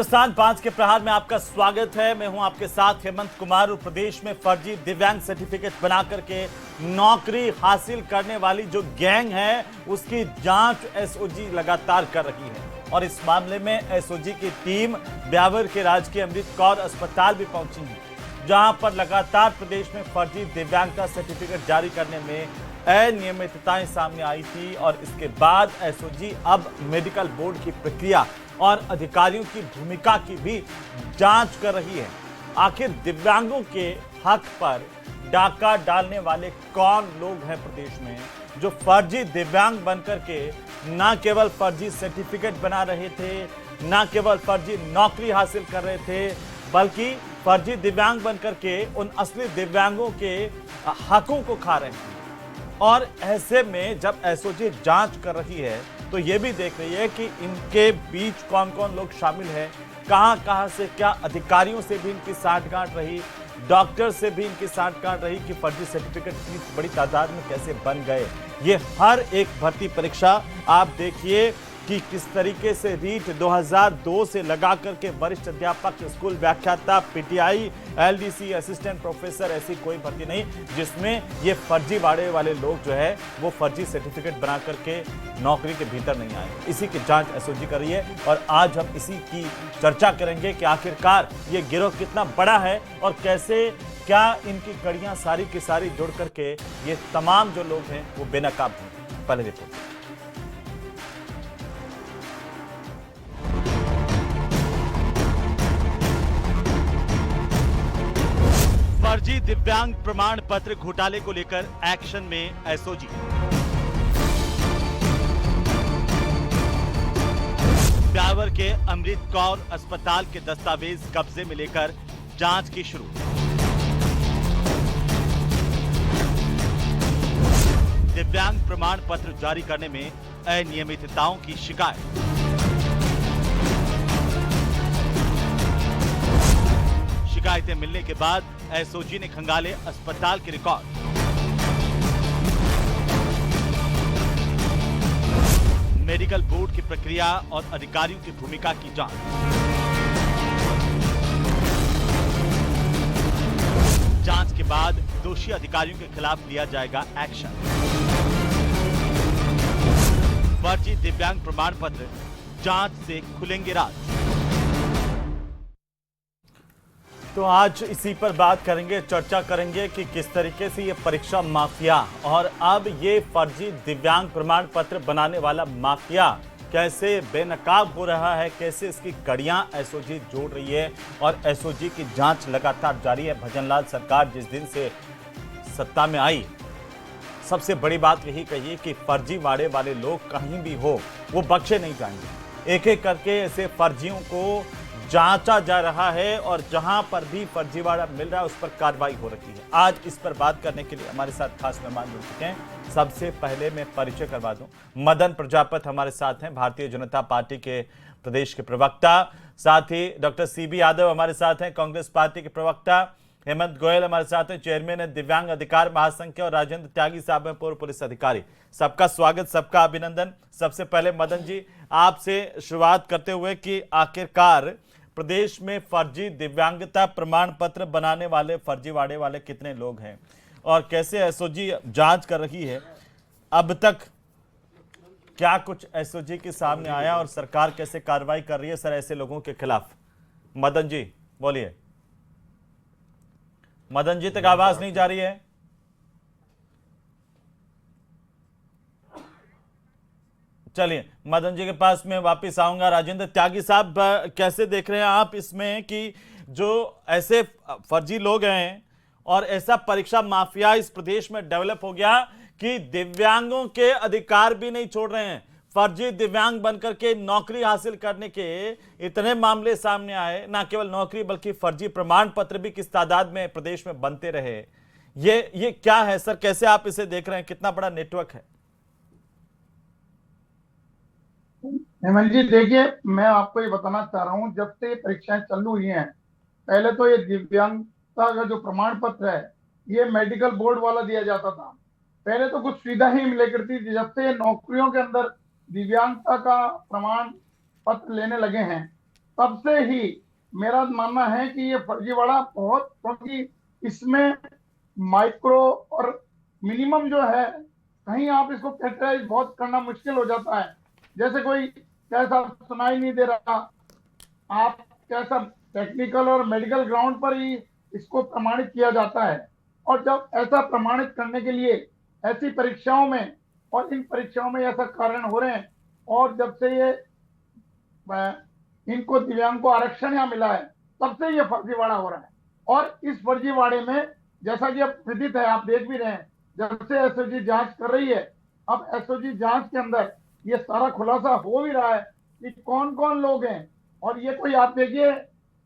हिंदुस्तान 5 के प्रहार में आपका स्वागत है। मैं हूं आपके साथ हेमंत कुमार। प्रदेश में फर्जी दिव्यांग सर्टिफिकेट बना करके नौकरी हासिल करने वाली जो गैंग है उसकी जांच एसओजी लगातार कर रही है और इस मामले में एसओजी की टीम ब्यावर के राजकीय अमृत कौर अस्पताल भी पहुंची है, जहां पर लगातार प्रदेश में फर्जी दिव्यांगता सर्टिफिकेट जारी करने में अनियमितताएं सामने आई थी और इसके बाद एसओजी अब मेडिकल बोर्ड की प्रक्रिया और अधिकारियों की भूमिका की भी जांच कर रही है। आखिर दिव्यांगों के हक पर डाका डालने वाले कौन लोग हैं प्रदेश में, जो फर्जी दिव्यांग बनकर के न केवल फर्जी सर्टिफिकेट बना रहे थे, न केवल फर्जी नौकरी हासिल कर रहे थे, बल्कि फर्जी दिव्यांग बनकर के उन असली दिव्यांगों के हकों को खा रहे हैं। और ऐसे में जब एसओजी जांच कर रही है तो ये भी देख रही है कि इनके बीच कौन कौन लोग शामिल हैं, कहां से क्या अधिकारियों से भी इनकी साठगांठ रही, डॉक्टर से भी इनकी साठगांठ रही कि फर्जी सर्टिफिकेट इतनी बड़ी तादाद में कैसे बन गए। ये हर एक भर्ती परीक्षा आप देखिए कि किस तरीके से रीट 2002 से लगा करके वरिष्ठ अध्यापक, स्कूल व्याख्याता, पीटीआई, एलडीसी, असिस्टेंट प्रोफेसर, ऐसी कोई भर्ती नहीं जिसमें ये फर्जीवाड़े वाले लोग जो है वो फर्जी सर्टिफिकेट बना करके नौकरी के भीतर नहीं आए। इसी की जांच एसओजी कर रही है और आज हम इसी की चर्चा करेंगे कि आखिरकार ये गिरोह कितना बड़ा है और कैसे क्या इनकी कड़ियां सारी की सारी जुड़ करके ये तमाम जो लोग हैं वो बेनकाब हैं। पहले रिपोर्ट। फर्जी दिव्यांग प्रमाण पत्र घोटाले को लेकर एक्शन में एसओजी। ब्यावर के अमृत कौर अस्पताल के दस्तावेज कब्जे में लेकर जांच की शुरू। दिव्यांग प्रमाण पत्र जारी करने में अनियमितताओं की शिकायत। शिकायतें मिलने के बाद एसओजी ने खंगाले अस्पताल के रिकॉर्ड। मेडिकल बोर्ड की प्रक्रिया और अधिकारियों की भूमिका की जांच। जांच के बाद दोषी अधिकारियों के खिलाफ लिया जाएगा एक्शन। फर्जी दिव्यांग प्रमाण पत्र जांच से खुलेंगे राज। तो आज इसी पर बात करेंगे, चर्चा करेंगे कि किस तरीके से ये परीक्षा माफिया और अब ये फर्जी दिव्यांग प्रमाण पत्र बनाने वाला माफिया कैसे बेनकाब हो रहा है, कैसे इसकी कड़ियां एसओजी जोड़ रही है और एसओजी की जांच लगातार जारी है। भजनलाल सरकार जिस दिन से सत्ता में आई, सबसे बड़ी बात यही कही कि फर्जीवाड़े वाले लोग कहीं भी हो वो बख्शे नहीं जाएंगे। एक एक करके ऐसे फर्जियों को जांचा जा रहा है और जहां पर भी फर्जीवाड़ा मिल रहा है उस पर कार्रवाई हो रही है। आज इस पर बात करने के लिए हमारे साथ खास मेहमान जुड़ चुके हैं। सबसे पहले मैं परिचय करवा दूं, मदन प्रजापत हमारे साथ हैं, भारतीय जनता पार्टी के प्रदेश के प्रवक्ता। साथ ही डॉक्टर सीबी यादव हमारे साथ हैं, कांग्रेस पार्टी के प्रवक्ता। हेमंत गोयल हमारे साथ हैं, चेयरमैन है दिव्यांग अधिकार महासंघ के। और राजेंद्र त्यागी साहब हैं, पूर्व पुलिस अधिकारी। सबका स्वागत, सबका अभिनंदन। सबसे पहले मदन जी आपसे शुरुआत करते हुए कि आखिरकार प्रदेश में फर्जी दिव्यांगता प्रमाण पत्र बनाने वाले फर्जीवाड़े वाले कितने लोग हैं और कैसे एसओजी जांच कर रही है, अब तक क्या कुछ एसओजी के सामने आया और सरकार कैसे कार्रवाई कर रही है सर ऐसे लोगों के खिलाफ? मदन जी बोलिए। मदन जी तक आवाज नहीं जा रही है। चलिए मदन जी के पास में वापस आऊंगा। राजेंद्र त्यागी साहब कैसे देख रहे हैं आप इसमें कि जो ऐसे फर्जी लोग हैं और ऐसा परीक्षा माफिया इस प्रदेश में डेवलप हो गया कि दिव्यांगों के अधिकार भी नहीं छोड़ रहे हैं, फर्जी दिव्यांग बनकर के नौकरी हासिल करने के इतने मामले सामने आए। ना केवल नौकरी बल्कि फर्जी प्रमाण पत्र भी किस तादाद में प्रदेश में बनते रहे। ये क्या है सर, कैसे आप इसे देख रहे हैं, कितना बड़ा नेटवर्क है? हेमंत जी देखिए, मैं आपको ये बताना चाह रहा हूँ, जब से परीक्षाएं चालू हुई हैं, पहले तो ये दिव्यांगता का जो प्रमाण पत्र है ये मेडिकल बोर्ड वाला दिया जाता था। पहले तो कुछ सुविधा ही मिले करती थी। जब से नौकरियों के अंदर दिव्यांगता का प्रमाण पत्र लेने लगे हैं तब से ही मेरा मानना है कि ये फर्जीवाड़ा बहुत, क्योंकि इसमें माइक्रो और मिनिमम जो है, कहीं आप इसको कैटेगराइज बहुत करना मुश्किल हो जाता है। जैसे कोई कैसा सुनाई नहीं दे रहा, आप कैसा टेक्निकल और मेडिकल ग्राउंड पर ही इसको प्रमाणित किया जाता है। और जब ऐसा प्रमाणित करने के लिए ऐसी परीक्षाओं में और इन परीक्षाओं में ऐसा कारण हो रहे हैं, और जब से ये इनको दिव्यांग को आरक्षण यहाँ मिला है, तब से ये फर्जीवाड़ा हो रहा है। और इस फर्जीवाड़े में, जैसा कि अब विदित है, आप देख भी रहे हैं, जब से एसओजी जांच कर रही है, अब एसओजी जांच के अंदर ये सारा खुलासा हो भी रहा है कि कौन कौन लोग हैं। और ये कोई, आप देखिए,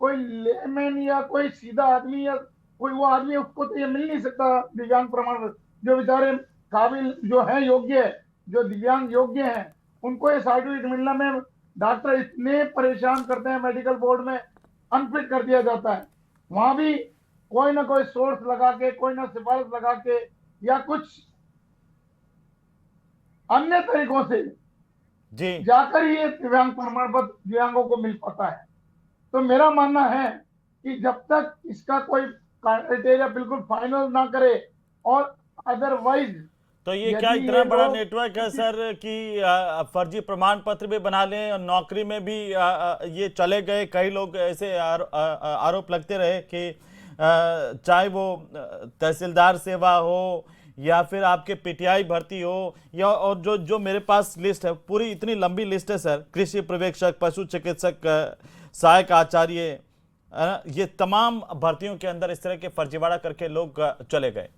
कोई लेमैन या कोई सीधा आदमी या कोई वो आदमी, उसको तो ये मिल नहीं सकता दिव्यांग प्रमाण पत्र। जो बेचारे काबिल जो है, योग्य है, जो दिव्यांग योग्य हैं, उनको ये सर्टिफिकेट मिलने में डॉक्टर इतने परेशान करते हैं, मेडिकल बोर्ड में अनफिट कर दिया जाता है। वहां भी कोई ना कोई सोर्स लगा के, कोई ना सिफारिश लगा के, या कुछ अन्य तरीकों से जी जाकर ही ये दिव्यांग प्रमाण पत्र दिव्यांगों को मिल पाता है। तो मेरा मानना है कि जब तक इसका कोई क्राइटेरिया बिल्कुल फाइनल ना करे, और अदरवाइज, तो ये क्या इतना बड़ा नेटवर्क है सर कि फर्जी प्रमाण पत्र भी बना लें और नौकरी में भी ये चले गए? कई लोग ऐसे आरोप लगते रहे कि चाहे वो तहसीलदार सेवा हो या फिर आपके पीटीआई भर्ती हो, या और जो मेरे पास लिस्ट है, पूरी इतनी लंबी लिस्ट है सर, कृषि पर्यवेक्षक, पशु चिकित्सक, सहायक आचार्य, ये तमाम भर्तियों के अंदर इस तरह के फर्जीवाड़ा करके लोग चले गए।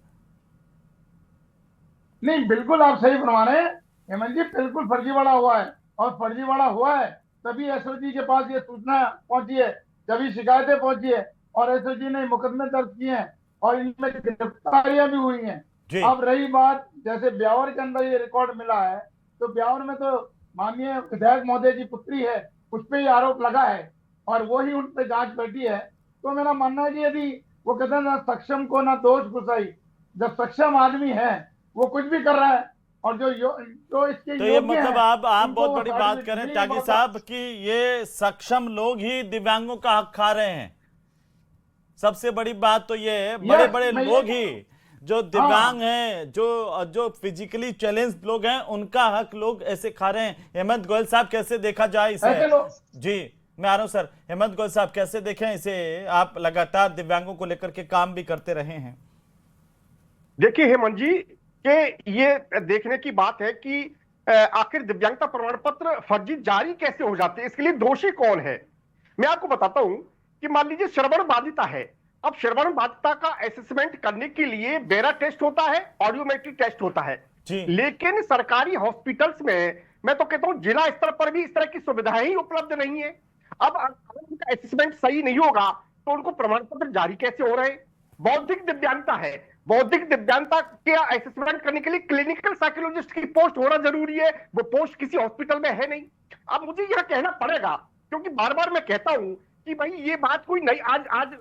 नहीं, बिल्कुल आप सही फरमा रहे हैं हेमंत जी, बिल्कुल फर्जीवाड़ा हुआ है। और फर्जीवाड़ा हुआ है तभी एसओजी के पास ये सूचना पहुंची है, तभी शिकायतें पहुंची है, और एसओजी ने मुकदमे दर्ज किए हैं, और इनमें गिरफ्तारियां भी हुई हैं। अब रही बात, जैसे ब्यावर के अंदर ये रिकॉर्ड मिला है, तो ब्यावर में तो माननीय विधायक महोदय की पुत्री है, उस पर ही आरोप लगा है, और वो ही उन पर जांच बैठी है। तो मेरा मानना है कि यदि वो कहते हैं ना, सक्षम को ना दोष घुसाई, जब सक्षम आदमी है वो कुछ भी कर रहा है, और जो इसके तो ये मतलब आप बहुत बड़ी बात कर रहे हैं त्यागी साहब कि ये सक्षम लोग ही दिव्यांगों का हक खा रहे हैं। सबसे बड़ी बात तो ये है, बड़े बड़े लोग ही जो दिव्यांग हैं, जो फिजिकली चैलेंज लोग हैं, उनका हक लोग ऐसे खा रहे हैं। हेमंत गोयल साहब, कैसे देखा जाए इसे? जी मैं आ रहा हूं सर। हेमंत गोयल साहब, कैसे देखें इसे? आप लगातार दिव्यांगों को लेकर के काम भी करते रहे हैं। देखिए हेमंत जी, कि ये देखने की बात है कि आखिर दिव्यांगता प्रमाण पत्र फर्जी जारी कैसे हो जाते हैं, इसके लिए दोषी कौन है। मैं आपको बताता हूं कि मान लीजिए श्रवण बाधिता है। अब श्रवण बाधिता का असेसमेंट करने के लिए बेरा टेस्ट होता है, ऑडियोमेट्री टेस्ट होता है, लेकिन सरकारी हॉस्पिटल्स में, मैं तो कहता हूं जिला स्तर पर भी इस तरह की सुविधाएं ही उपलब्ध नहीं है। अब अगर उनका असेसमेंट सही नहीं होगा तो उनको प्रमाण पत्र जारी कैसे हो रहे हैं। बौद्धिक दिव्यांगता है, बौद्धिक दिव्यांगता के असेसमेंट करने के लिए क्लिनिकल साइकोलॉजिस्ट की पोस्ट होना जरूरी है, वो पोस्ट किसी हॉस्पिटल में है नहीं। अब मुझे यह कहना पड़ेगा, क्योंकि बार बार मैं कहता हूं कि भाई ये बात कोई नहीं, आज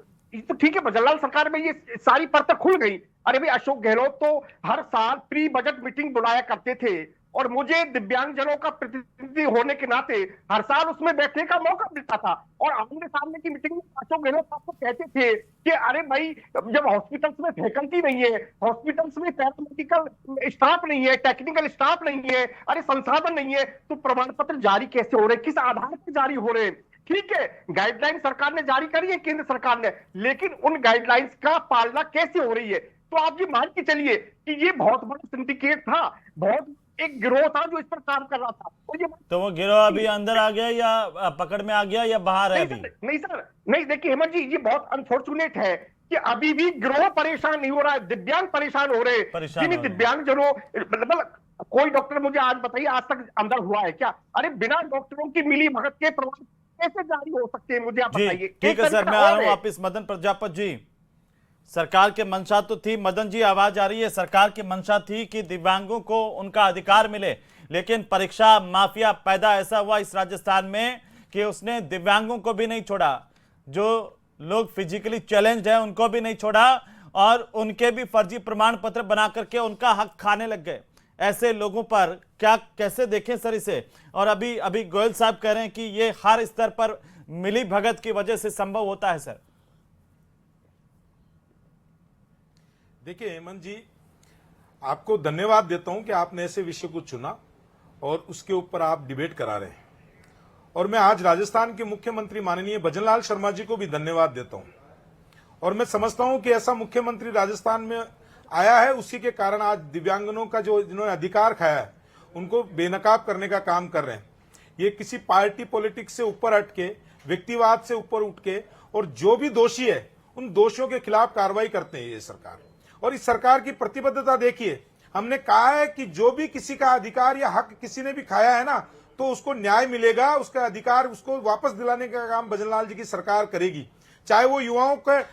तो ठीक है, बजरलाल सरकार में ये सारी परतें खुल गई। अरे भाई, अशोक गहलोत तो हर साल प्री बजट मीटिंग बुलाया करते थे, और मुझे दिव्यांगजनों का प्रतिनिधि होने के नाते हर साल उसमें बैठने का मौका मिलता था। और आमने सामने की मीटिंग में अशोक गहलोत साहब को कहते थे कि अरे भाई, जब हॉस्पिटल्स में फैकल्टी नहीं है, हॉस्पिटल्स में पैरामेडिकल स्टाफ नहीं है, टेक्निकल स्टाफ नहीं है, अरे संसाधन नहीं है, तो प्रमाण पत्र जारी कैसे हो रहे हैं, किस आधार पर जारी हो रहे हैं। ठीक है, गाइडलाइन सरकार ने जारी करी है, केंद्र सरकार ने, लेकिन उन गाइडलाइंस का पालना कैसे हो रही है। तो आप ये मान के चलिए कि ये बहुत बड़ा सिंडिकेट था, बहुत एक गिरोह था जो इस पर काम कर रहा था। तो वो गिरोह अभी अंदर आ गया या पकड़ में आ गया या बाहर है अभी? नहीं सर, नहीं, देखिए हेमंत जी, ये बहुत अनफॉर्चुनेट है कि अभी भी गिरोह परेशान नहीं हो रहा है, दिव्यांग परेशान हो रहे हैं। जिन दिव्यांगजनों, मतलब कोई डॉक्टर मुझे आज बताइए, आज तक अंदर हुआ है क्या? अरे बिना डॉक्टरों की मिली भगत के प्रमाण कैसे जारी हो सकते हैं, मुझे आप बताइए। ठीक है सर, मैं आ रहा हूं वापिस। मदन प्रजापत जी, सरकार के मंशा तो थी, मदन जी आवाज आ रही है, सरकार की मंशा थी कि दिव्यांगों को उनका अधिकार मिले, लेकिन परीक्षा माफिया पैदा ऐसा हुआ इस राजस्थान में कि उसने दिव्यांगों को भी नहीं छोड़ा, जो लोग फिजिकली चैलेंज्ड है उनको भी नहीं छोड़ा, और उनके भी फर्जी प्रमाण पत्र बना करके उनका हक खाने लग गए। ऐसे लोगों पर क्या, कैसे देखें सर इसे? और अभी गोयल साहब कह रहे हैं कि ये हर स्तर पर मिली भगत की वजह से संभव होता है सर? देखिए हेमंत जी, आपको धन्यवाद देता हूं कि आपने ऐसे विषय को चुना और उसके ऊपर आप डिबेट करा रहे हैं। और मैं आज राजस्थान के मुख्यमंत्री माननीय भजनलाल शर्मा जी को भी धन्यवाद देता हूं। और मैं समझता हूं कि ऐसा मुख्यमंत्री राजस्थान में आया है, उसी के कारण आज दिव्यांगनों का जो जिन्होंने अधिकार खाया है उनको बेनकाब करने का काम कर रहे हैं। ये किसी पार्टी पॉलिटिक्स से ऊपर हट के, व्यक्तिवाद से ऊपर उठ के, और जो भी दोषी है उन दोषियों के खिलाफ कार्रवाई करते हैं ये सरकार। और इस सरकार की प्रतिबद्धता देखिए, हमने कहा है कि जो भी किसी का अधिकार या हक किसी ने भी खाया है ना, तो उसको न्याय मिलेगा, उसका अधिकार उसको वापस दिलाने का काम भजनलाल जी की सरकार करेगी। चाहे वो युवाओं का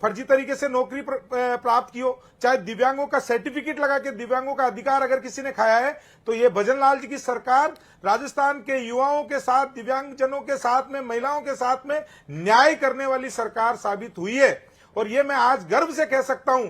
फर्जी तरीके से नौकरी प्राप्त की हो, चाहे दिव्यांगों का सर्टिफिकेट लगा के दिव्यांगों का अधिकार अगर किसी ने खाया है, तो ये भजनलाल जी की सरकार राजस्थान के युवाओं के साथ, दिव्यांगजनों के साथ में, महिलाओं के साथ में न्याय करने वाली सरकार साबित हुई है। और ये मैं आज गर्व से कह सकता हूं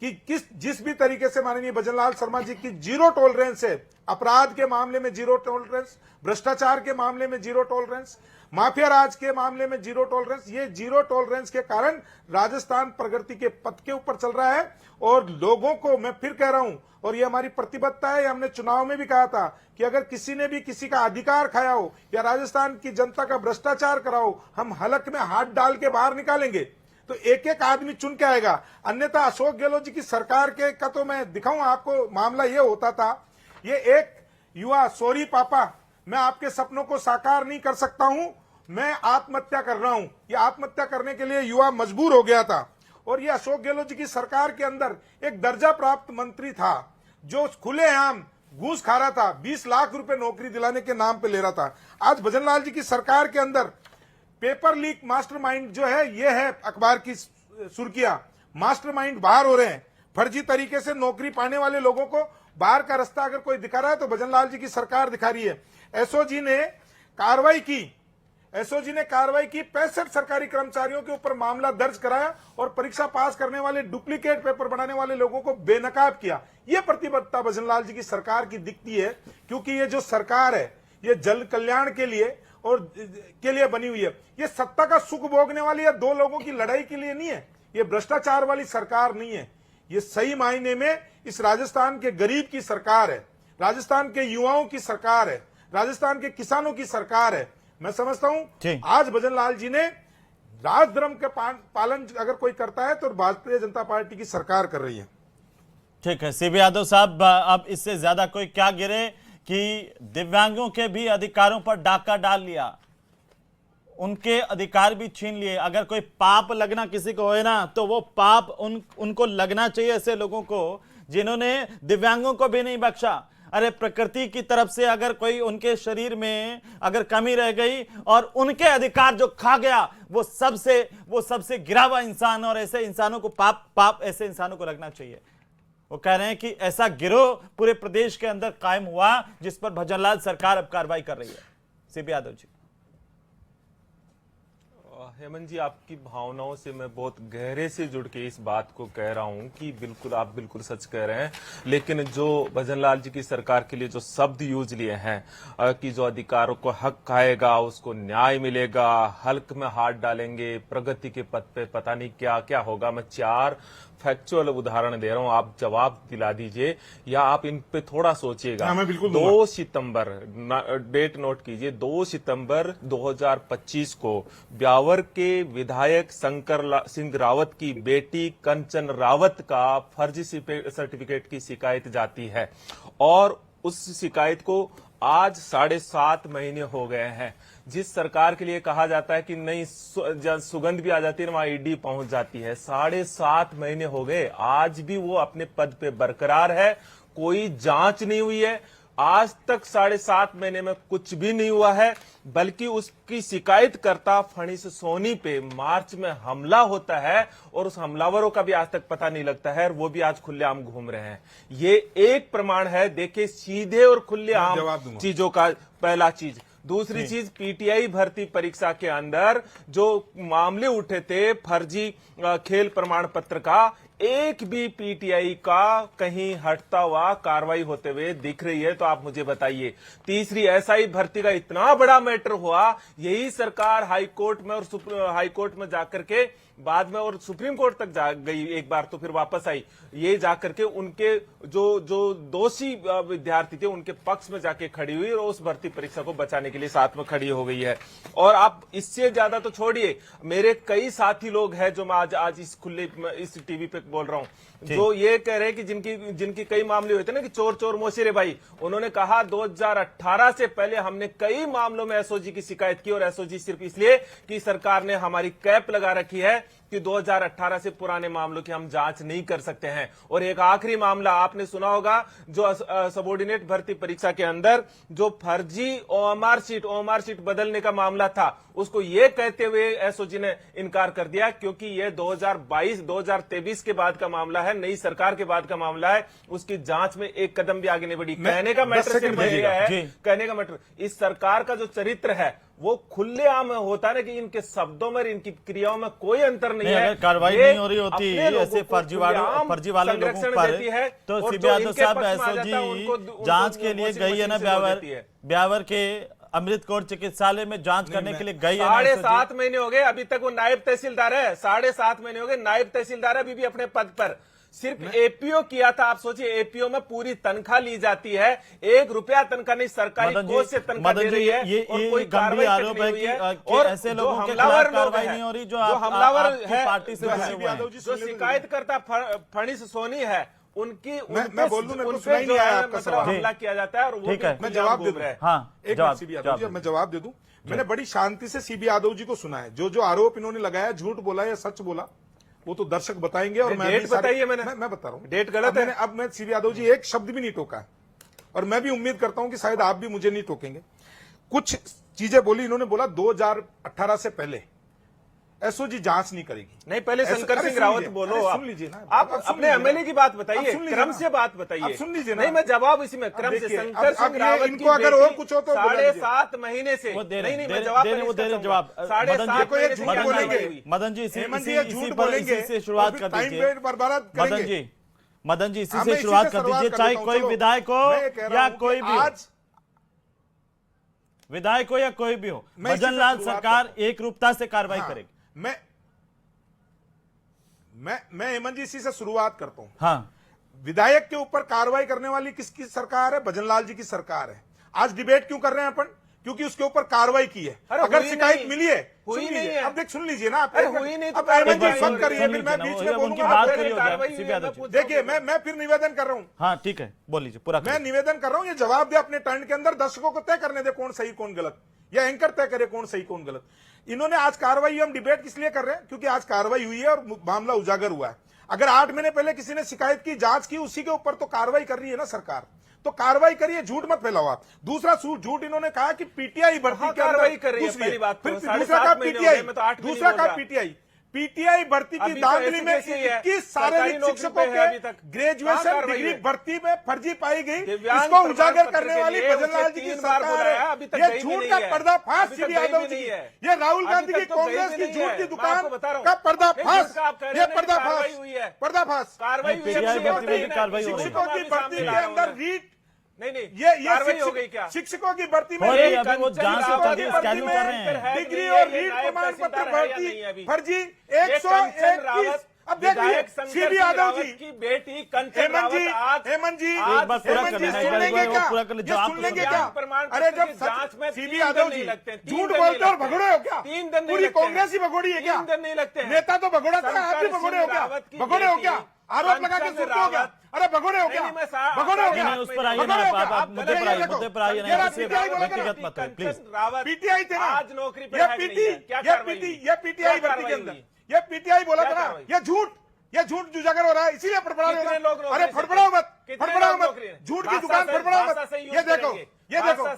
कि जिस भी तरीके से माननीय भजनलाल शर्मा जी की जीरो टॉलरेंस है, अपराध के मामले में जीरो टॉलरेंस, भ्रष्टाचार के मामले में जीरो टॉलरेंस, माफिया राज के मामले में जीरो टॉलरेंस, ये जीरो टॉलरेंस के कारण राजस्थान प्रगति के पथ के ऊपर चल रहा है। और लोगों को मैं फिर कह रहा हूं, और ये हमारी प्रतिबद्धता है, हमने चुनाव में भी कहा था कि अगर किसी ने भी किसी का अधिकार खाया हो या राजस्थान की जनता का भ्रष्टाचार करा हो, हम हलक में हाथ डाल के बाहर निकालेंगे। तो एक एक आदमी चुन के आएगा। अन्यथा अशोक गहलोत जी की सरकार के का तो मैं दिखाऊं आपको, मामला ये होता था, ये एक युवा, सॉरी पापा मैं आपके सपनों को साकार नहीं कर सकता हूं, मैं आत्महत्या कर रहा हूं, ये आत्महत्या करने के लिए युवा मजबूर हो गया था। और ये अशोक गहलोत जी की सरकार के अंदर एक दर्जा प्राप्त मंत्री था जो खुलेआम घूस खा रहा था, 20 लाख रुपए नौकरी दिलाने के नाम पे ले रहा था। आज भजनलाल जी की सरकार के अंदर पेपर लीक मास्टरमाइंड जो है, ये है अखबार की सुर्खियां, मास्टरमाइंड बाहर हो रहे हैं। फर्जी तरीके से नौकरी पाने वाले लोगों को बाहर का रास्ता अगर कोई दिखा रहा है तो भजनलाल जी की सरकार दिखा रही है। एसओजी ने कार्रवाई की 65 सरकारी कर्मचारियों के ऊपर मामला दर्ज कराया और परीक्षा पास करने वाले, डुप्लीकेट पेपर बनाने वाले लोगों को बेनकाब किया। यह प्रतिबद्धता भजनलाल जी की सरकार की दिखती है, क्योंकि ये जो सरकार है ये जन कल्याण के लिए बनी हुई है। ये सत्ता का सुख भोगने वाली या दो लोगों की लड़ाई के लिए नहीं है। ये भ्रष्टाचार वाली सरकार नहीं है। ये सही मायने में इस राजस्थान के गरीब की सरकार है, राजस्थान के युवाओं की सरकार है, राजस्थान के किसानों की सरकार है। मैं समझता हूं आज भजनलाल जी ने राजधर्म के पालन अगर कोई करता है तो भारतीय जनता पार्टी की सरकार कर रही है। ठीक है सीबी यादव साहब, अब इससे ज्यादा कोई क्या गिरे कि दिव्यांगों के भी अधिकारों पर डाका डाल लिया, उनके अधिकार भी छीन लिए। अगर कोई पाप लगना किसी को होए ना, तो वो पाप उनको लगना चाहिए, ऐसे लोगों को जिन्होंने दिव्यांगों को भी नहीं बख्शा। अरे प्रकृति की तरफ से अगर कोई उनके शरीर में अगर कमी रह गई और उनके अधिकार जो खा गया, वो सबसे गिरा हुआ इंसान, और ऐसे इंसानों को पाप ऐसे इंसानों को लगना चाहिए। वो कह रहे हैं कि ऐसा गिरोह पूरे प्रदेश के अंदर कायम हुआ जिस पर भजनलाल सरकार अब कार्रवाई कर रही है। सीबी यादव जी। हेमंत जी, आपकी भावनाओं से मैं बहुत गहरे से जुड़ के इस बात को कह रहा हूं कि बिल्कुल आप बिल्कुल सच कह रहे हैं। लेकिन जो भजनलाल जी की सरकार के लिए जो शब्द यूज लिए हैं कि जो अधिकारों को हक खाएगा उसको न्याय मिलेगा, हल्क में हाथ डालेंगे, प्रगति के पथ पे पता नहीं क्या क्या होगा। मैं 4 फैक्चुअल उदाहरण दे रहा हूं, आप जवाब दिला दीजिए या आप इन पे थोड़ा सोचिएगा। 2 सितंबर, डेट नोट कीजिए, 2 सितंबर 2025 को ब्यावर के विधायक शंकर सिंह रावत की बेटी कंचन रावत का फर्जी सर्टिफिकेट की शिकायत जाती है और उस शिकायत को आज 7.5 महीने हो गए हैं। जिस सरकार के लिए कहा जाता है कि नहीं सुगंध भी आ जाती है ना, वहां ईडी पहुंच जाती है, 7.5 महीने हो गए, आज भी वो अपने पद पे बरकरार है, कोई जांच नहीं हुई है। आज तक 7.5 महीने में कुछ भी नहीं हुआ है, बल्कि उसकी शिकायतकर्ता फणीस सोनी पे मार्च में हमला होता है और उस हमलावरों का भी आज तक पता नहीं लगता है, और वो भी आज खुलेआम घूम रहे हैं। ये एक प्रमाण है, देखिए सीधे और खुलेआम चीजों का पहला चीज। दूसरी चीज, पीटीआई भर्ती परीक्षा के अंदर जो मामले उठे थे फर्जी खेल प्रमाण पत्र का, एक भी पीटीआई का कहीं हटता हुआ कार्रवाई होते हुए दिख रही है तो आप मुझे बताइए। तीसरी, एसआई भर्ती का इतना बड़ा मैटर हुआ, यही सरकार हाईकोर्ट में और हाईकोर्ट में जाकर के बाद में और सुप्रीम कोर्ट तक जा गई एक बार, तो फिर वापस आई। ये जाकर के उनके जो दोषी विद्यार्थी थे उनके पक्ष में जाके खड़ी हुई और उस भर्ती परीक्षा को बचाने के लिए साथ में खड़ी हो गई है। और आप इससे ज्यादा तो छोड़िए, मेरे कई साथी लोग हैं जो मैं आज इस टीवी पे बोल रहा हूं, जो ये कह रहे हैं कि जिनकी कई मामले हुए थे ना कि चोर चोर मोशीरे भाई, उन्होंने कहा 2018 से पहले हमने कई मामलों में एसओजी की शिकायत की और एसओजी सिर्फ इसलिए कि सरकार ने हमारी कैप लगा रखी है कि 2018 से पुराने मामलों की हम जांच नहीं कर सकते हैं। और एक आखिरी मामला आपने सुना होगा, जो सबऑर्डिनेट भर्ती परीक्षा के अंदर जो फर्जी ओएमआर शीट बदलने का मामला था, उसको ये कहते हुए एसओजी ने इनकार कर दिया क्योंकि ये 2023 के बाद का मामला है, नई सरकार के बाद का मामला है, उसकी जांच में एक कदम भी आगे नहीं बढ़ी। कहने का मैटर सिर्फ यह है, कहने का मैटर, इस सरकार का जो चरित्र है वो खुलेआम होता है ना कि इनके शब्दों में इनकी क्रियाओं में कोई अंतर नहीं है। अगर कार्रवाई नहीं हो रही होती ऐसे फर्जी वाले लोगों पर, तो सीबीआई साहब एसओजी जांच के लिए गई है ना, ब्यावर के अमृत कौर चिकित्सालय में जांच करने के लिए गई है। 7.5 महीने हो गए, अभी तक वो नायब तहसीलदार है। 7.5 महीने हो गए, नायब तहसीलदार अभी भी अपने पद पर। सिर्फ एपीओ किया था। आप सोचिए, एपीओ में पूरी तनख्वाह ली जाती है, 1 रुपया तनख्वाह नहीं, सरकारी कोष से तनख्वाह दे रही है। ये कोई गंभीर आरोप है कि और ऐसे लोगों के खिलाफ कार्रवाई नहीं हो रही जो हमलावर है, पार्टी से जुड़े हुए हैं। जो शिकायतकर्ता फणीस सोनी है, उनकी मैं बोल दूं, मेरे को सुनाई नहीं आया आपका सवाल। हमला किया जाता है और वो मैं जवाब दे दूं। हाँ, एक मिनट सीबी यादव जी, मैं जवाब दे दूं। मैंने बड़ी शांति से सीबी यादव जी को सुना है। जो आरोप इन्होंने लगाया, झूठ बोला या सच बोला, वो तो दर्शक बताएंगे। और मैं डेट बताइए, मैं बता रहा हूं, डेट गलत है। अब मैं सीबी यादव जी एक शब्द भी नहीं टोका है, और मैं भी उम्मीद करता हूं कि शायद आप भी मुझे नहीं टोकेंगे। कुछ चीजें बोली इन्होंने, बोला 2018 से पहले एसओजी जांच नहीं करेगी। नहीं, पहले शंकर सिंह रावत बोलो। सुन लीजिए ना, आप अपने एमएलए की बात बताइए, क्रम से बात बताइए। सुन लीजिए ना, नहीं, मैं जवाब इसी में क्रम से। शंकर सिंह रावत इनको अगर और कुछ हो तो 7.5 महीने से नहीं, मैं जवाब 7.5 बोलेंगे। मदन जी इसी से शुरुआत कर दीजिए। मदन जी इसी से शुरुआत कर दीजिए, चाहे कोई विधायक हो या कोई भी हो, विधायक हो या कोई भी हो, भजनलाल सरकार एक रूपता से कार्रवाई करेगी। मैं हेमंत जी इसी से शुरुआत करता हूं। हाँ, विधायक के ऊपर कार्रवाई करने वाली किसकी सरकार है? भजनलाल जी की सरकार है। आज डिबेट क्यों कर रहे हैं अपन? क्योंकि उसके ऊपर कार्रवाई की है। अगर शिकायत मिली है, हुई नहीं है। अब सुन लीजिए ना, हुई नहीं तो हेमंत जी बंद करिए, फिर मैं बीच में बोलूंगा। देखिए, मैं फिर निवेदन कर रहा हूं। हाँ ठीक है, बोल लीजिए पूरा। मैं निवेदन कर रहा हूं, ये जवाब दे अपने टर्न के अंदर। दर्शकों को तय करने दे कौन सही कौन गलत, या एंकर तय करे कौन सही कौन गलत। इन्होंने आज कार्रवाई, हम डिबेट किस लिए कर रहे हैं? क्योंकि आज कार्रवाई हुई है और मामला उजागर हुआ है। अगर 8 महीने पहले किसी ने शिकायत की, जांच की, उसी के ऊपर तो कार्रवाई कर रही है ना सरकार। तो कार्रवाई करिए, झूठ मत फैलाओ आप। दूसरा झूठ इन्होंने कहा कि पीटीआई भर्ती की कार्रवाई कर रही है, पहली बात। फिर दूसरा का पीटीआई भर्ती की धांधली में 21 शारीरिक शिक्षकों के ग्रेजुएशन डिग्री भर्ती में फर्जी पाई गई। इसको उजागर करने वाली भजनलाल जी की सरकार है। ये झूठ का पर्दाफाश सीबी यादव जी, ये राहुल गांधी की कांग्रेस की झूठ की दुकान का पर्दाफाश, ये पर्दाफाश कार्रवाई शिक्षकों की भर्ती के अंदर रीट नहीं ये कार्रवाई हो गई क्या? शिक्षकों की भर्ती में अभी वो जांच कर रहे हैं। डिग्री और रीट प्रमाण पत्र भर्ती फर्जी 121। अब देखिए सीबी यादव जी की बेटी कंचन रावत, हेमंत जी एक बार पूरा कर लेना, सुन लेंगे क्या? अरे जब जांच में सीबी यादव जी झूठ बोलते और भगोड़े हो क्या? 3 दिन पूरी कांग्रेस ही भगोड़ी है क्या? 3 दिन नहीं लगते। नेता तो भगोड़ा था, आप भी भगोड़े हो क्या? भगोड़े हो क्या? आरोप लगा के सुनते हो क्या? अरे भगोड़े हो क्या? भगोड़े हो क्या? उस पर आइए ना, आप मुद्दे पर आइए ना, व्यक्तिगत मत है प्लीज। पीटीआई थे ना, आज नौकरी पे है नहीं है। ये पीटीआई भर्ती के अंदर ये पीटीआई बोला था ना, ये झूठ उजागर हो रहा है, इसीलिए फड़फड़ा रहे हो। अरे फड़फड़ाओ मत, झूठ की दुकान फड़फड़ाओ मत। ये देखो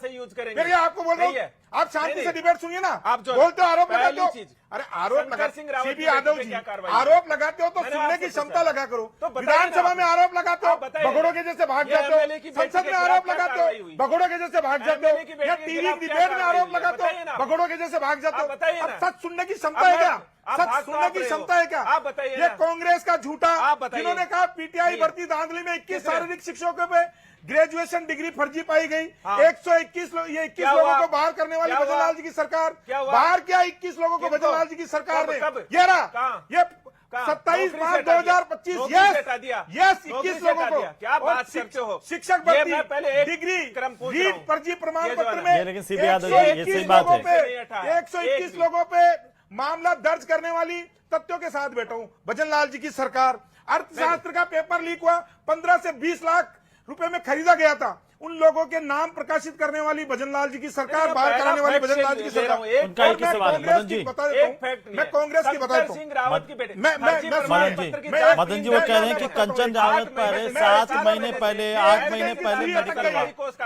यूज करेंगे। फिर ये आपको बोल रहा हूँ, आप शांति से डिबेट सुनिए ना। आप जो बोलते हो, आरोप लगाते हो, अरे आरोप शंकर लगा सिंह रावत सीबी की यादव पे जी क्या कार्रवाई आरोप लगाते हो तो मैंने सुनने आपसे की क्षमता पूछा। लगा करो। तो बताइए ना विधानसभा में आरोप लगाते हो, आप बताइए। भगोड़ों के जैसे भाग ये जाते MLA की हो, बेटी संसद के में खिलाफ आरोप क्या लगाते कार्रवाई हो, हुई? भगोड़ों के जैसे भाग जाते MLA की हो, बेटी या के टीवी खिलाफ क्या डिबेट में कार्रवाई आरोप हुई है? लगाते बताइए ना। हो, भगोड़ों के जैसे भाग जाते आप बताइए हो। ना। अब सच सुनने की क्षमता है क्या? आप सच भाग सुनने तो की आप रहे हो। क्षमता है क्या? आप बताइए ये ना। कांग्रेस का झूठा, आप बताइए। जिन्होंने कहा पीटीआई नहीं। भर्ती धांधली में 21 किसने? शारीरिक शिक्षकों पे ग्रेजुएशन डिग्री फर्जी पाई गई। हाँ। 121 ये 21 क्या लोगों हुआ? को बाहर करने वाली क्या हुआ? भजनलाल जी की सरकार। क्या हुआ? बाहर क्या 21 लोगों को किनको? भजनलाल जी की सरकार ने कब? ये रहा कहाँ? ये कहाँ? 27 नौकरी मार्च से हटा दिया। 2025 नौकरी से हटा यस दिया। यस नौकरी 21 से लोगों हटा को। दिया। क्या और बात करते हो? शिक्षक ये भर्ती मैं पहले एक डिग्री क्रम पूछ रहा रीट हूं। फर्जी प्रमाण ये पत्र जो में ये लेकिन सीबी यादव जी, ये 121 सही बात लोगों है। पे नहीं हटा है। 121 एक लोगों पे मामला दर्ज करने वाली तथ्यों के साथ बैठा हूं। भजनलाल जी की सरकार, अर्थशास्त्र का पेपर लीक हुआ, 15 से 20 लाख रुपए में खरीदा गया था। उन लोगों के नाम प्रकाशित करने वाली भजनलाल जी की सरकार, बाहर कराने वाली भजनलाल जी की सरकार। उनका एक ही सवाल है, मदन जी। बता देता एक फैक्ट हूं, नहीं मैं है। कांग्रेस की बता शंकर देता सिंह हूं। रावत की बेटे मैं मदन जी, मदन जी वो कह रहे हैं कि कंचन रावत पर 7 महीने पहले, 8 महीने पहले मेडिकल हुआ।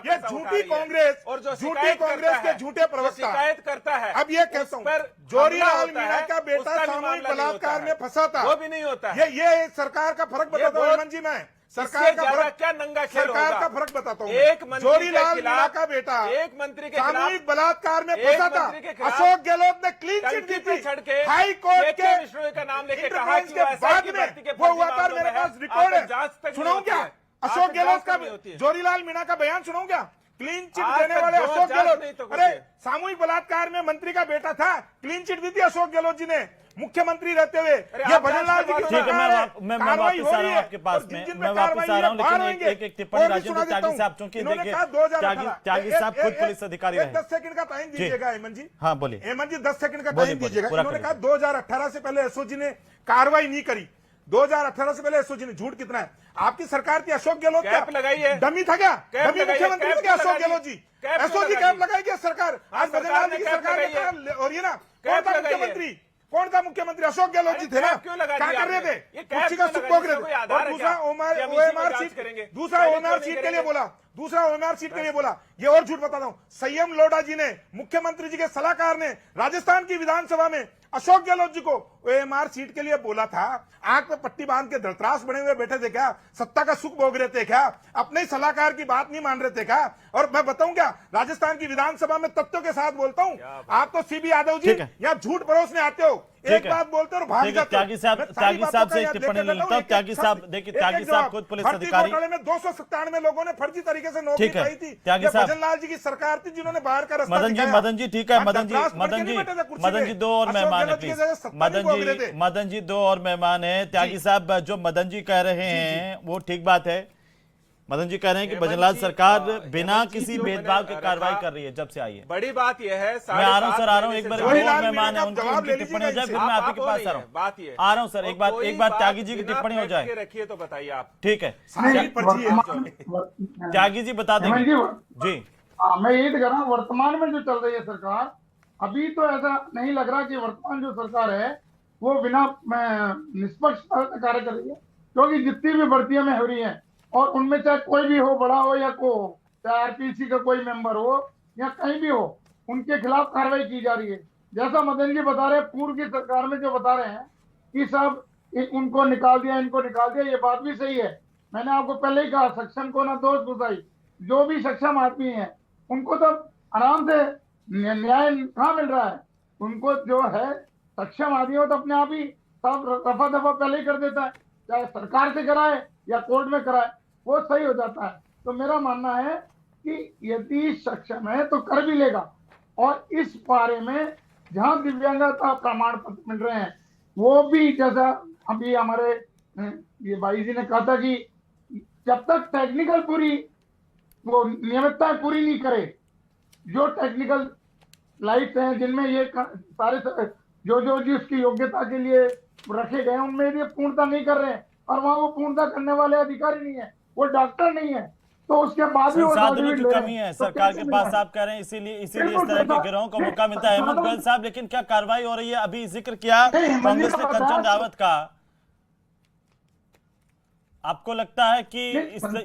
ये झूठी कांग्रेस और जो झूठी शिकायत कांग्रेस करता के है, झूठे जो प्रवक्ता शिकायत करता है, अब ये कहता हूं, पर जोरीलाल हमला होता मीणा है, का बेटा उसका भी सामूहिक मामला नहीं होता बलात्कार है। में फंसा था। वो भी नहीं होता है। ये सरकार का फर्क बताता हूं बहुत- हेमंत जी। मैं इससे सरकार का ज्यादा फर्क, क्या नंगा खेल सरकार होगा? का फर्क बताता हूं। एक मंत्री के जोरीलाल मीणा खिलाफ, का बेटा एक मंत्री के खिलाफ, सामूहिक बलात्कार में एक फंसा था। मंत्री के खिलाफ अशोक गहलोत ने क्लीन चिट टंकी दी पे थी। चढ़ के हाई कोर्ट के के विश्नोई का नाम लेके कहा इंटरफेरेंस कि के वो SIT बाद की में भर्ती के वो फर्जी हुआ था। मामलों मेरे में है। पास रिकॉर्ड आप जांच तक है, नहीं सुनाऊं होती क्या? है। अशोक आप गहलोत जांच का तक नहीं होती है। जोरीलाल मीणा का बयान सुनाऊं क्या? क्लीन चिट आज देने तक वाले जो अशोक जांच गहलोत, नहीं तो कुछ अरे है। सामूहिक बलात्कार में मंत्री का बेटा था, क्लीन चिट दी थी अशोक गहलोत जी ने मुख्यमंत्री रहते हुए। ये आप भजनलाल जी की जांच ठीक है, सरकार है। मैं कार्रवाई वापस हो आ रही रहा हूं है आपके पास और में, जिन-जिन पे मैं वापस कार्रवाई आ रहा हूं, है, बाहर लेकिन होंगे। एक टिप्पणी और भी राजेंद्र सुना देता त्यागी हूं। साहब, चूंकि इन्होंने देखिए कहा 2018 त्यागी साहब खुद पुलिस अधिकारी रहे। 10 सेकंड का टाइम दीजिएगा हेमंत जी। हाँ बोलिए। हेमंत जी 10 सेकंड का बोलिए, टाइम दीजिएगा। पूरा इन्होंने करिए। कहा 2018 से पहले एसओजी ने कार्रवाई नहीं करी। 2018 से पहले एसओजी ने, झूठ कितना है? आपकी सरकार थी, अशोक गहलोत कैप लगाई है। डमी था क्या? कैप डमी लगाई है, मुख्यमंत्री कैप थे क्या क्यों अशोक लगा गहलोत दी? जी? कैप क्यों एसओजी लगा कैप दी? लगाई क्या सरकार? हाँ, आज सरकार भजनलाल ने जी की कैप सरकार ने लगाई है। कहा, और ये ना कौन कैप था लगाई है। मुख्यमंत्री? कौन था मुख्यमंत्री? अशोक गहलोत जी थे ना। कैप क्यों लगा क्या दिया कर रहे आपने? थे? ये कैप कुर्सी का क्यों सुख लगा भोग दिया? रहे कोई थे। आधार और है दूसरा क्या? ओएमआर कि हम इसी में ओएमआर जांच सीट करेंगे। दूसरा पहले ओएमआर क्यों नहीं सीट के लिए करेंगे? बोला, दूसरा ओएमआर सीट के लिए बोला। ये और झूठ बताता हूं, संयम लोढ़ा जी ने, मुख्यमंत्री जी के सलाहकार ने राजस्थान की विधानसभा में अशोक गहलोत जी को ओएमआर सीट के लिए बोला था। आंख पे पट्टी बांध के धड़त्रास बने हुए बैठे थे क्या? सत्ता का सुख भोग रहे थे क्या? अपने ही सलाहकार की बात नहीं मान रहे थे क्या? और मैं बताऊं क्या, राजस्थान की विधानसभा में तथ्यों के साथ बोलता हूं। आप तो सीबी यादव जी ठीक है। यहाँ झूठ परोसने आते हो, ठीक एक है। बात बोलते हो और भाग ठीक है, जाते हो। त्यागी साहब मैं सारी बातों का से एक याद टिप्पणी लेके ले देता लेता हूं, हूं। त्यागी एक-एक साहब, शब्द, देखिए एक-एक त्यागी साहब जवाब। खुद पुलिस भर्ती अधिकारी। घोटाले में 297 लोगों ने फर्जी तरीके से नौकरी ठीक है, पाई थी। त्यागी ये साहब। भजनलाल जी की सरकार थी जिन्होंने बाहर का रास्ता मदन जी, दिखाया। मदन जी, ठीक है, हम मदन जी, धड़त्रास पढ़ के मदन नहीं जी, बैठे थे कुर्सी मदन पे। जी दो और अशोक मेहमान है गहलोत की प्लीज। जगह सत्ता मदन नहीं भोग रहे जी, थे। मदन जी दो और मेहमान है। त्यागी साहब, जो मदन जी कह रहे हैं वो ठीक बात है। मदन जी कह रहे हैं कि भजनलाल सरकार बिना किसी भेदभाव के कार्रवाई कर रही है जब से आई है। बड़ी बात यह है, मैं आ रहा हूं सर, आ रहा हूं, एक बार जोरीलाल और मीणा मेहमान है, का उनकी जवाब ले टिप्पणी हो जाए, फिर लीजिएगा मैं आपके पास आ रहा हूं। बात ये आ रहा हूं सर, एक बार त्यागी जी की टिप्पणी हो जाए। रखिए तो बताइए आप। ठीक है, सारी पर्ची है। त्यागी जी बता हेमंत देंगे जी, जी। मैं यही तो कह रहा हूँ, वर्तमान में जो चल रही है सरकार, अभी तो ऐसा नहीं लग रहा कि वर्तमान जो सरकार है वो बिना निष्पक्ष कार्य कर रही है, क्योंकि जितनी भी भर्तियां में हो रही हैं और उनमें चाहे कोई भी हो, बड़ा हो या को, चाहे आरपीसी का कोई मेंबर हो या कहीं भी हो, उनके खिलाफ कार्रवाई की जा रही है। जैसा मदन जी बता रहे हैं, पूर्व की सरकार में जो बता रहे हैं कि सब उनको निकाल दिया, इनको निकाल दिया, ये बात भी सही है। मैंने आपको पहले ही कहा, सक्षम को ना दोष बुझाई। जो भी सक्षम आदमी है उनको तो आराम से न्याय कहाँ मिल रहा है? उनको जो है सक्षम आदमी हो तो अपने आप ही सब रफा दफा पहले ही कर देता है, चाहे सरकार से कराए या कोर्ट में कराए, वो सही हो जाता है। तो मेरा मानना है कि यदि सक्षम है तो कर भी लेगा। और इस बारे में जहां दिव्यांगता प्रमाण पत्र मिल रहे हैं, वो भी जैसा अभी हमारे ये भाई जी ने कहा था कि जब तक टेक्निकल पूरी वो नियमितता पूरी नहीं करे, जो टेक्निकल लाइट्स हैं जिनमें ये सारे जो उसकी योग्यता के लिए रखे गए हैं, उनमें ये पूर्णता नहीं कर रहे हैं, और वहां वो पूर्णता करने वाले अधिकारी नहीं है, वो डॉक्टर नहीं है, तो उसके बाद भी वो संसाधनों की ले रहे कमी हैं। है तो सरकार कैसे के पास, मिलेगा? आप कह रहे हैं इसीलिए इस बिल्कुल तरह के सर, गिरोहों को नहीं, मौका मिलता है। अहमद गोयल साहब, लेकिन क्या कार्रवाई हो रही है? अभी जिक्र किया नहीं, कांग्रेस ने मंदिर का कंचन बताया। रावत का। आपको लगता है कि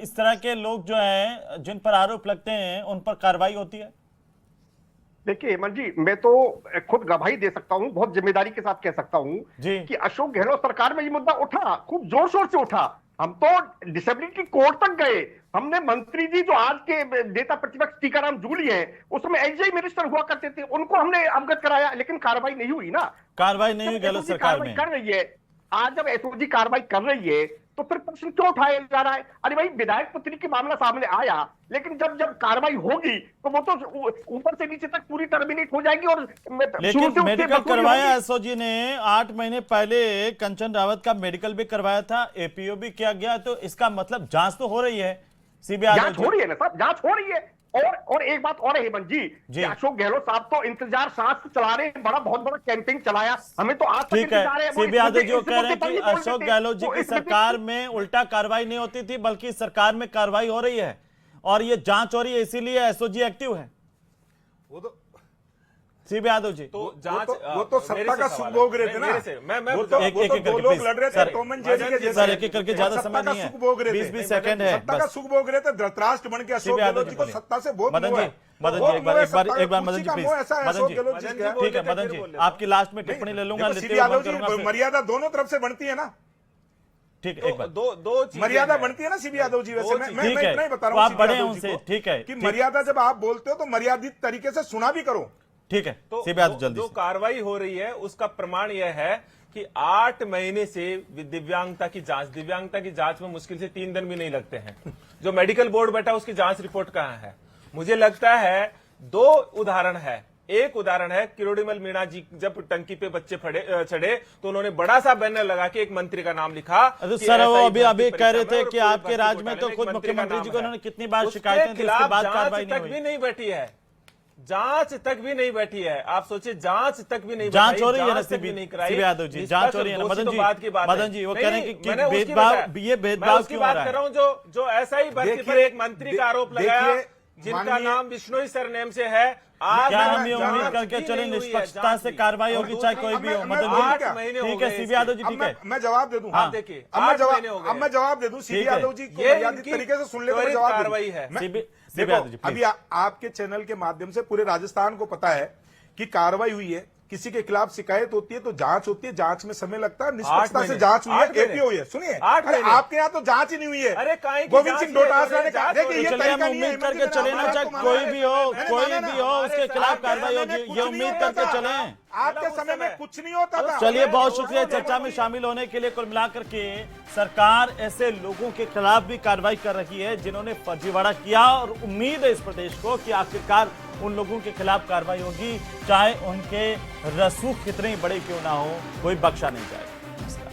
इस तरह के लोग जो हैं जिन पर आरोप लगते हैं उन पर कार्रवाई होती है? देखिए हेमंत जी, मैं तो खुद गवाही दे सकता हूं, बहुत जिम्मेदारी के साथ कह सकता हूं जी। कि अशोक गहलोत सरकार में ये मुद्दा उठा, खूब जोर शोर से उठा। हम तो डिसेबिलिटी कोर्ट तक गए। हमने मंत्री जी जो आज के नेता प्रतिपक्ष टीकाराम जूली हैं, उसमें एसआई मिनिस्टर हुआ करते थे, उनको हमने अवगत कराया, लेकिन कार्रवाई नहीं हुई ना। कार्रवाई नहीं हुई गहलोत सरकार में। कर रही है, आज जब एसओजी कार्रवाई कर रही है तो फिर प्रश्न क्यों उठाया जा रहा है? अरे भाई, विधायक पुत्री की मामला सामने आया, लेकिन जब जब कार्रवाई होगी तो वो तो ऊपर से नीचे तक पूरी टर्मिनेट हो जाएगी। और लेकिन मेडिकल करवाया एसओजी ने 8 महीने पहले, कंचन रावत का मेडिकल भी करवाया था, एपीओ भी किया गया, तो इसका मतलब जांच तो हो रही है। सीबीआई जांच हो रही है ना साहब, जांच हो रही है। और एक बात और है हेमंत जी, जी। अशोक गहलोत साहब तो इंतजार सांस चला रहे हैं, बहुत बड़ा कैंपेन चलाया, हमें तो आज तक ठीक है। इंतजार है। सीबी यादव जी कह रहे हैं कि अशोक गहलोत जी की सरकार में उल्टा कार्रवाई नहीं होती थी, बल्कि सरकार में कार्रवाई हो रही है और ये जांच हो रही है, इसीलिए एसओजी एक्टिव है। वो तो सीबी यादव जी तो जांच वो तो सत्ता का सुख भोग रहे थे ना। वो तो दो लोग लड़ रहे थे, टॉम एंड जेरी के जैसे। सर, एक-एक करके ज्यादा समय नहीं है, सुख भोग रहे थे, 20-20 सेकंड है सत्ता का सुख भोग रहे थे। धृतराष्ट्र बन के अशोक गहलोत जी को सत्ता से बहुत मदन मोह जी, है। मदन बहुत जी, मोह है, एक बार मदन कुर्सी जी का प्लीज, मोह ऐसा है मदन अशोक जी, गहलोत जी का। ठीक है मदन जी, आपकी लास्ट में टिप्पणी ले लूंगा, लेते सीबी हुए यादव बंद करूंगा जी, फिर। मर्यादा दोनों तरफ से बनती है ना। ठीक है, एक बार दो चीजें मर्यादा हैं। बनती है ना सीबी यादव जी। वैसे मैं ठीक है, इतना ही बता तो रहा आप हूँ बड़े सीबी हैं यादव जी उनसे, को ठीक है, कि ठीक। मर्यादा जब आप बोलते हो तो मर्यादित तरीके से सुना भी करो। ठीक है, तो सीबी यादव जल्दी जो से। कार्रवाई हो रही है उसका प्रमाण यह है कि 8 महीने से दिव्यांगता की जांच में मुश्किल से 3 दिन भी नहीं लगते हैं। जो मेडिकल बोर्ड बैठा उसकी जांच रिपोर्ट कहां है? मुझे लगता है 2 उदाहरण है। एक उदाहरण है, किरोड़ीमल मीणा जी जब टंकी पे बच्चे चढ़े तो उन्होंने बड़ा सा बैनर लगा के एक मंत्री का नाम लिखा। सर, वो अभी कह रहे थे कि आपके राज्य में तो खुद मुख्यमंत्री जी को उन्होंने कितनी बार शिकायतें दी, उसके बाद कार्रवाई नहीं हुई। भी नहीं बैठी है, जांच तक भी नहीं बैठी है। आप सोचिए, जांच तक भी नहीं, जांच हो रही है ना सीबी सीबी यादव जी, जांच हो रही है ना। मदन जी, मदन जी, वो कह रहे हैं कि भेदभाव, ये भेदभाव क्यों हो रहा है? कर रहा हूं जो ऐसा ही भर्ती पर एक मंत्री का आरोप लगाया जिनका नाम विश्नोई सरनेम से है। क्या हम ये उम्मीद करके चले निष्पक्षता से कार्रवाई होगी, चाहे कोई भी हो? मदन जी, ठीक है, सीबी यादव जी, ठीक है, मैं जवाब दे दूं। हाँ, देखिए, अब मैं जवाब दे दूं। सीबी यादव जी को मर्यादित तरीके से सुन ले तो मैं जवाब कार्रवाई है। देखो, अभी आपके चैनल के माध्यम से पूरे राजस्थान को पता है कि कार्रवाई हुई है, किसी के खिलाफ शिकायत होती है तो जांच होती है, जांच में समय लगता है, निष्पक्षता से जांच हुई है, एपीओ हुई है। सुनिए, आपके यहाँ तो जांच ही नहीं हुई है। अरे गोविंद सिंह डोटासरा ने कहा, देखिए ये चलिए, हम तरीका नहीं है। उम्मीद करके चले ना, चाहे कोई भी हो उसके खिलाफ कार्रवाई होगी, ये उम्मीद करके चले। आपके समय में कुछ नहीं होता था। चलिए, बहुत शुक्रिया चर्चा में शामिल होने के लिए। कुल मिलाकर के सरकार ऐसे लोगों के खिलाफ भी कार्रवाई कर रही है जिन्होंने फर्जीवाड़ा किया, और उम्मीद है इस प्रदेश को कि आखिरकार उन लोगों के खिलाफ कार्रवाई होगी, चाहे उनके रसूख कितने बड़े क्यों ना हो, कोई बख्शा नहीं जाएगा।